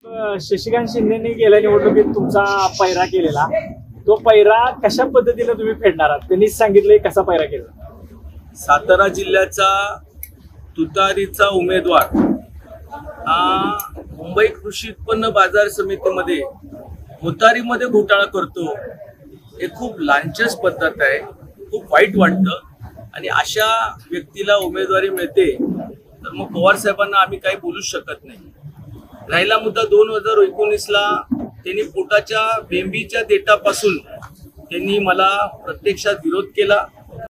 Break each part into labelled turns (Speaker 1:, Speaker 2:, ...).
Speaker 1: शशिकांत शिंदेनी गेल्या निवडणुकीत तुमचा पैरा केलेला, तो पैरा कशा पद्धतीने तुम्ही फेडणार आहात? त्यांनी सांगितलंय कसा पैरा केला.
Speaker 2: सातारा जिल्ह्याचा तुतारीचा उमेदवार हा मुंबई कृषी उत्पन्न बाजार समितीमध्ये तुतारीमध्ये घोटाळा करतो, हे खूप लांछन पद्धत आहे. खूप वाईट वाटतं आणि अशा व्यक्तीला उमेदवारी मिळते तर मग पवार साहेबांना आम्ही काही बोलूच शकत नाही. राहिला मुद्दा 2019ला त्यांनी पोटाच्या बेंबीच्या देठापासून त्यांनी मला प्रत्यक्षात विरोध केला.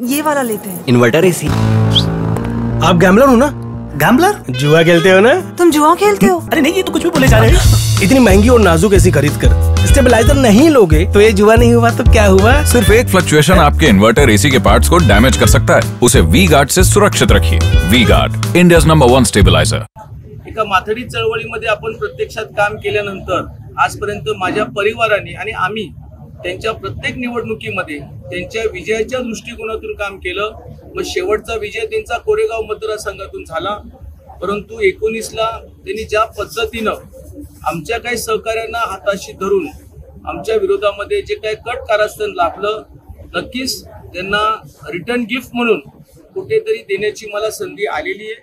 Speaker 3: ये वाला लेते हैं.
Speaker 4: Inverter AC. आप गैम्बलर हो ना? गैम्बलर? जुआ खेलते हो ना?
Speaker 3: तुम जुआ खेलते हो?
Speaker 4: अरे नहीं, ये तो कुछ भी बोले जा रहे हैं. इतनी महंगी और नाजुक एसी खरीद कर स्टेबलाइजर नहीं लोगे तो ये जुआ नहीं हुआ तो क्या हुआ?
Speaker 5: सिर्फ एक फ्लक्चुएशन आपके इन्वर्टर एसी के पार्ट्स को डैमेज कर सकता है. उसे वी गार्ड से सुरक्षित रखिए. V Guard, India's number 1 stabiliser.
Speaker 2: एका माथाडी चळवळीमध्ये आपण प्रत्यक्षात काम केल्यानंतर आजपर्यंत माझ्या परिवाराने आणि आम्ही त्यांच्या प्रत्येक निवडणुकीमध्ये त्यांच्या विजयाच्या दृष्टिकोनातून काम केलं. मग शेवटचा विजय त्यांचा कोरेगाव मतदारसंघातून झाला. परंतु 19ला त्यांनी ज्या पद्धतीनं आमच्या काही सहकाऱ्यांना हाताशी धरून आमच्या विरोधामध्ये जे काही कट कारस्थान लाभलं, नक्कीच त्यांना रिटर्न गिफ्ट म्हणून कुठेतरी देण्याची मला संधी आलेली आहे.